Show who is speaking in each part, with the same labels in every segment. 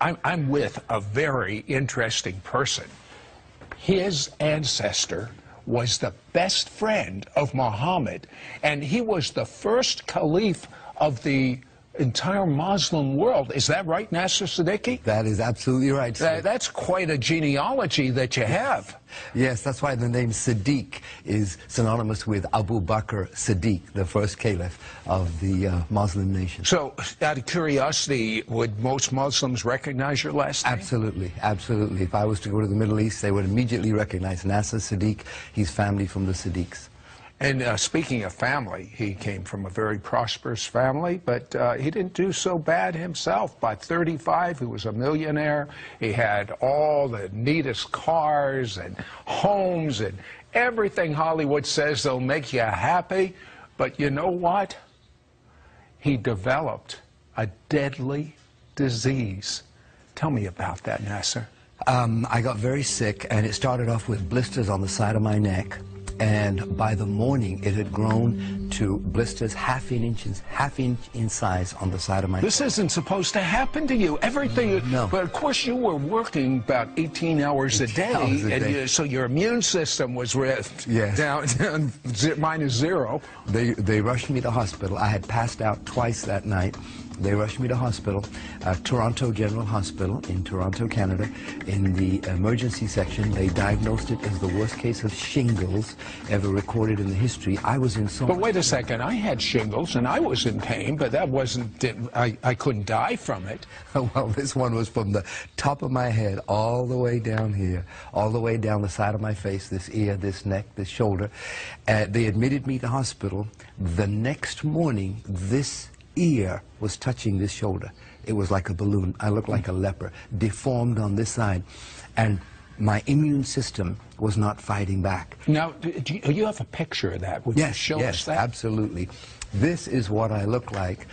Speaker 1: I'm with a very interesting person. His ancestor was the best friend of Muhammad, and he was the first caliph of the entire Muslim world. Is that right, Nasir Siddiki?
Speaker 2: That is absolutely right, sir.
Speaker 1: That's quite a genealogy that you have.
Speaker 2: Yes, that's why the name Siddiq is synonymous with Abu Bakr Siddiq, the first caliph of the Muslim nation.
Speaker 1: So, out of curiosity, would most Muslims recognize your last name?
Speaker 2: Absolutely, absolutely. If I was to go to the Middle East, they would immediately recognize Nasir Siddiq. He's family from the Siddiqs.
Speaker 1: And speaking of family, he came from a very prosperous family, but he didn't do so bad himself. By 35, he was a millionaire. He had all the neatest cars and homes and everything Hollywood says they'll make you happy. But you know what? He developed a deadly disease. Tell me about that, Nasir.
Speaker 2: I got very sick, and it started off with blisters on the side of my neck. And by the morning, it had grown to blisters half inch in size on the side of my neck.
Speaker 1: This isn't supposed to happen to you. Everything.
Speaker 2: No.
Speaker 1: But of course, you were working about 18 hours a day, so your immune system was down -0.
Speaker 2: They rushed me to hospital. I had passed out twice that night. They rushed me to hospital, Toronto General Hospital in Toronto, Canada. In the emergency section, they diagnosed it as the worst case of shingles ever recorded in the history. I was in so much...
Speaker 1: But wait a second, I had shingles and I was in pain, but that wasn't, I couldn't die from it.
Speaker 2: Well, this one was from the top of my head all the way down here, all the way down the side of my face, this ear, this neck, this shoulder. They admitted me to hospital. The next morning, this ear was touching this shoulder. It was like a balloon. I looked like a leper, deformed on this side. And my immune system was not fighting back.
Speaker 1: Now, do you have a picture of that? Would you show us that?
Speaker 2: Yes, absolutely. This is what I look like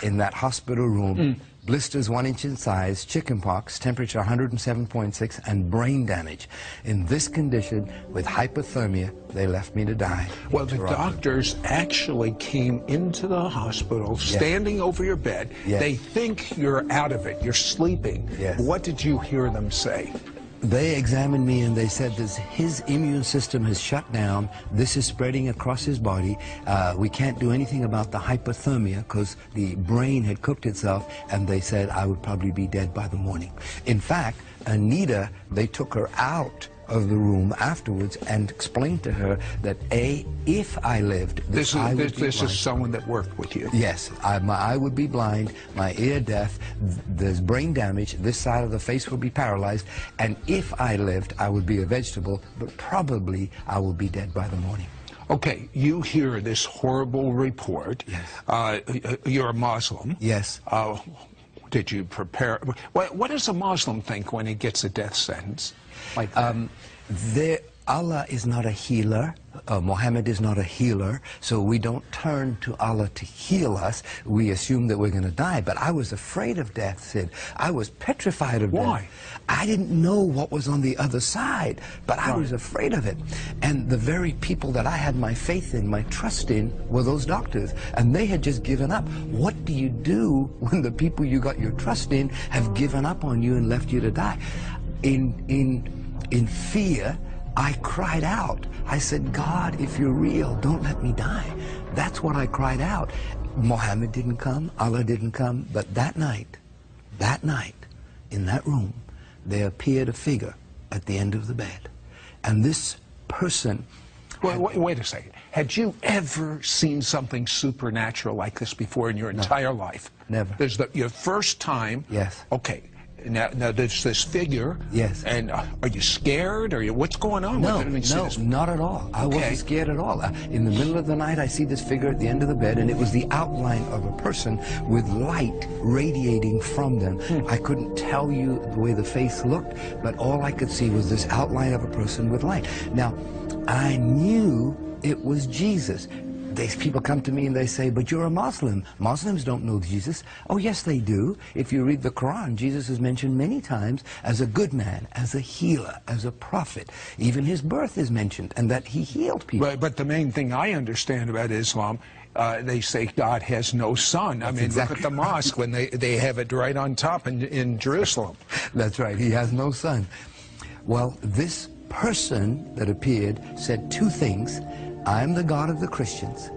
Speaker 2: in that hospital room. Blisters 1 inch in size, chickenpox, temperature 107.6, and brain damage. In this condition, with hypothermia, they left me to die.
Speaker 1: Well, the doctors actually came into the hospital, standing over your bed. They think you're out of it, you're sleeping. What did you hear them say?
Speaker 2: They examined me and they said that his immune system has shut down. This is spreading across his body. We can't do anything about the hypothermia because the brain had cooked itself, and they said I would probably be dead by the morning. In fact, Anita, they took her out of the room afterwards and explained to her that if I lived,
Speaker 1: this is someone that worked with you.
Speaker 2: Yes, my eye would be blind, my ear deaf, there's brain damage, this side of the face would be paralyzed, and if I lived, I would be a vegetable, but probably I would be dead by the morning.
Speaker 1: Okay, you hear this horrible report. You're a Muslim.
Speaker 2: Yes.
Speaker 1: Did you prepare? What does a Muslim think when he gets a death sentence? Like
Speaker 2: Allah is not a healer. Muhammad is not a healer, so we don't turn to Allah to heal us. We assume that we're going to die. But I was afraid of death, Sid. I was petrified of death.
Speaker 1: Why?
Speaker 2: I didn't know what was on the other side, but I was afraid of it. And the very people that I had my faith in, my trust in, were those doctors. And they had just given up. What do you do when the people you got your trust in have given up on you and left you to die? In fear, I cried out. I said, God, if you're real, don't let me die. That's what I cried out. Muhammad didn't come, Allah didn't come, but that night, in that room, there appeared a figure at the end of the bed. And this person...
Speaker 1: Wait a second. Had you ever seen something supernatural like this before in your entire life?
Speaker 2: Never.
Speaker 1: There's your first time?
Speaker 2: Yes.
Speaker 1: Okay. Now there's this figure.
Speaker 2: Yes.
Speaker 1: And are you scared? What's going on?
Speaker 2: No, not at all. I wasn't scared at all. In the middle of the night, I see this figure at the end of the bed, and it was the outline of a person with light radiating from them. I couldn't tell you the way the face looked, but all I could see was this outline of a person with light. Now, I knew it was Jesus. These people come to me and they say, but you're a Muslim. Muslims don't know Jesus. Oh, yes, they do. If you read the Quran, Jesus is mentioned many times as a good man, as a healer, as a prophet. Even his birth is mentioned, and that he healed people.
Speaker 1: But the main thing I understand about Islam, they say God has no son. I mean,
Speaker 2: exactly
Speaker 1: look at the mosque when they have it right on top in Jerusalem.
Speaker 2: That's right. He has no son. Well, this person that appeared said two things. I'm the God of the Christians,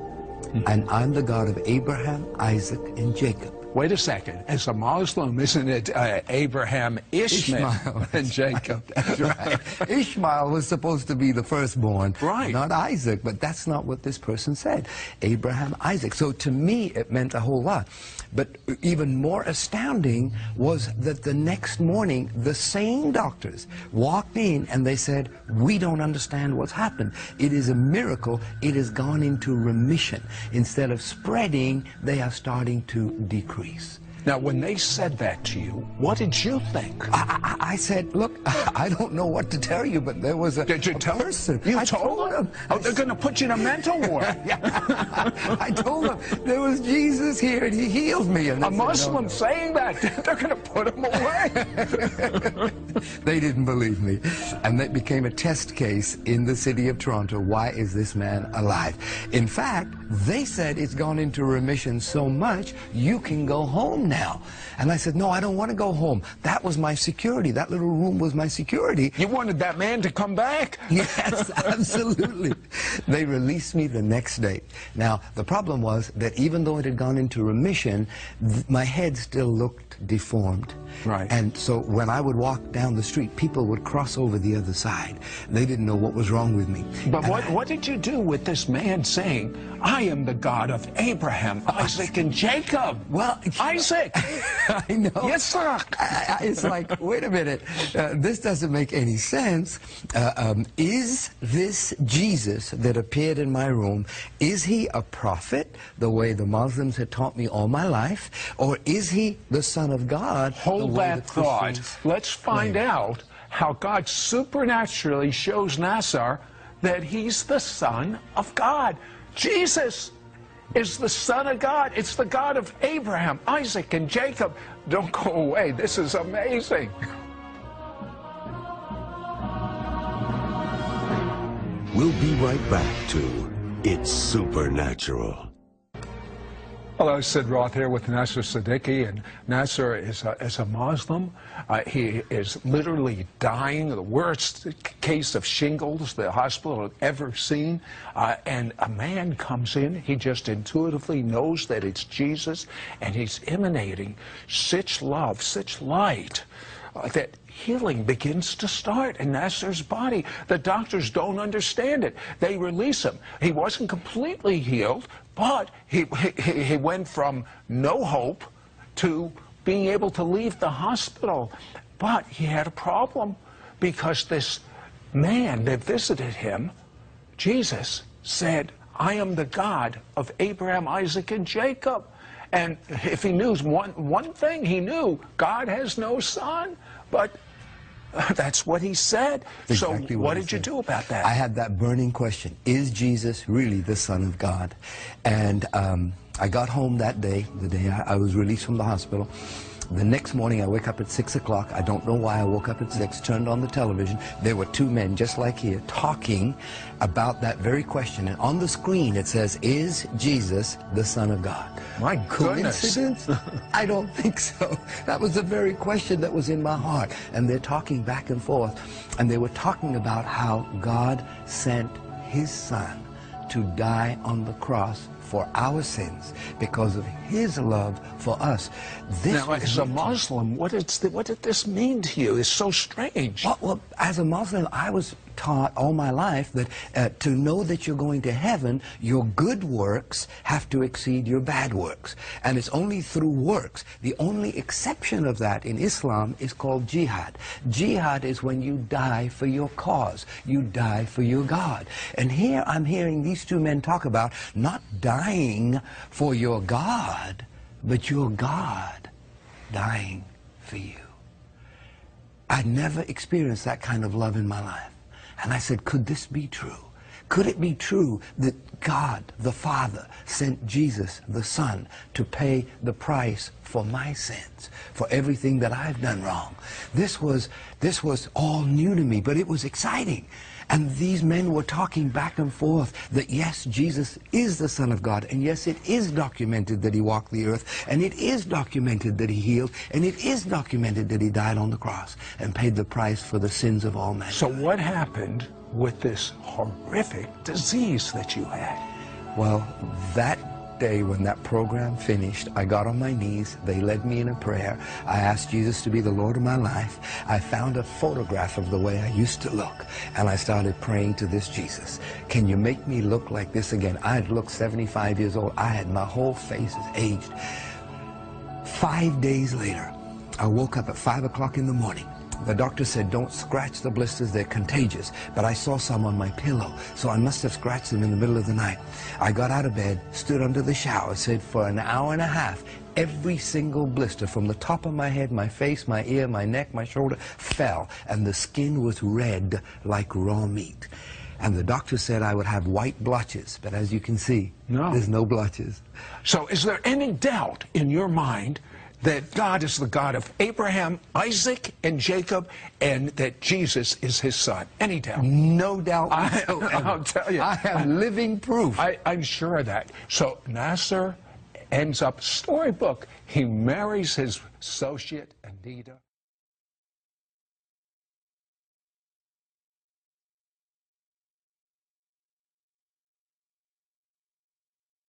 Speaker 2: and I'm the God of Abraham, Isaac, and Jacob.
Speaker 1: Wait a second. As a Muslim, isn't it Abraham, Ishmael, and Jacob?
Speaker 2: That's right. Ishmael was supposed to be the firstborn,
Speaker 1: right,
Speaker 2: not Isaac, but that's not what this person said. Abraham, Isaac. So to me, it meant a whole lot. But even more astounding was that the next morning, the same doctors walked in and they said, we don't understand what's happened. It is a miracle. It has gone into remission. Instead of spreading, they are starting to decrease.
Speaker 1: Now, when they said that to you, what did you think?
Speaker 2: I said, look, I don't know what to tell you, but there was a person.
Speaker 1: You told them? Oh, they're going to put you in a mental ward.
Speaker 2: I told them there was Jesus here and he healed me. And
Speaker 1: a Muslim saying that, they're going to put him away.
Speaker 2: They didn't believe me. And that became a test case in the city of Toronto. Why is this man alive? In fact, they said it's gone into remission so much, you can go home now. And I said, no, I don't want to go home. That was my security. That little room was my security.
Speaker 1: You wanted that man to come back?
Speaker 2: Yes, absolutely. They released me the next day. Now, the problem was that even though it had gone into remission, my head still looked deformed.
Speaker 1: Right.
Speaker 2: And so when I would walk down the street, people would cross over the other side. They didn't know what was wrong with me.
Speaker 1: But what did you do with this man saying, I am the God of Abraham, Isaac, and Jacob?
Speaker 2: Well,
Speaker 1: Isaac!
Speaker 2: I know.
Speaker 1: Yes, sir.
Speaker 2: It's like, wait a minute, this doesn't make any sense. Is this Jesus that appeared in my room, is he a prophet, the way the Muslims had taught me all my life, or is he the Son of God?
Speaker 1: Hold that thought. Let's find out how God supernaturally shows Nasir that he's the Son of God. Jesus is the Son of God. It's the God of Abraham, Isaac, and Jacob. Don't go away. This is amazing.
Speaker 3: We'll be right back to It's Supernatural.
Speaker 1: Hello, Sid Roth here with Nasir Siddiki, and Nasir is a Muslim. He is literally dying, the worst case of shingles the hospital had ever seen, and a man comes in, he just intuitively knows that it's Jesus, and he's emanating such love, such light, that healing begins to start in Nasir's body. The doctors don't understand it. They release him. He wasn't completely healed, but he went from no hope to being able to leave the hospital. But he had a problem because this man that visited him, Jesus, said, I am the God of Abraham, Isaac, and Jacob. And if he knew one thing, he knew God has no son. But that's what he said.
Speaker 2: Exactly
Speaker 1: so what did you do about that?
Speaker 2: I had that burning question. Is Jesus really the Son of God? And I got home that day, the day I was released from the hospital. The next morning I wake up at 6 o'clock. I don't know why I woke up at 6, turned on the television. There were two men just like here talking about that very question. And on the screen it says, is Jesus the Son of God?
Speaker 1: My goodness.
Speaker 2: Coincidence? I don't think so. That was the very question that was in my heart. And they're talking back and forth. And they were talking about how God sent his Son to die on the cross for our sins because of his love for us.
Speaker 1: Now, as a Muslim, what did this mean to you? It's so strange.
Speaker 2: Well, as a Muslim, I was taught all my life that to know that you're going to heaven, your good works have to exceed your bad works. And it's only through works. The only exception of that in Islam is called jihad. Jihad is when you die for your cause. You die for your God. And here I'm hearing these two men talk about not dying for your God, but your God dying for you. I'd never experienced that kind of love in my life. And I said, could this be true? Could it be true that God, the Father, sent Jesus, the Son, to pay the price for my sins, for everything that I've done wrong. This was all new to me, but it was exciting. And these men were talking back and forth that yes, Jesus is the Son of God, and yes, it is documented that he walked the earth, and it is documented that he healed, and it is documented that he died on the cross and paid the price for the sins of all mankind.
Speaker 1: So what happened with this horrific disease that you had?
Speaker 2: Well, that day when that program finished, I got on my knees. They led me in a prayer. I asked Jesus to be the Lord of my life. I found a photograph of the way I used to look, and I started praying to this Jesus. Can you make me look like this again? I had looked 75 years old. I had my whole face is aged. 5 days later, I woke up at 5 o'clock in the morning. The doctor said, don't scratch the blisters, they're contagious. But I saw some on my pillow, so I must have scratched them in the middle of the night. I got out of bed, stood under the shower, said for an hour and a half, every single blister from the top of my head, my face, my ear, my neck, my shoulder, fell. And the skin was red like raw meat. And the doctor said I would have white blotches, but as you can see, there's no blotches.
Speaker 1: So is there any doubt in your mind that God is the God of Abraham, Isaac, and Jacob, and that Jesus is his son? Any doubt?
Speaker 2: No doubt whatsoever.
Speaker 1: I'll tell you.
Speaker 2: I have living proof.
Speaker 1: I'm sure of that. So Nasir ends up, storybook, he marries his associate, Anita.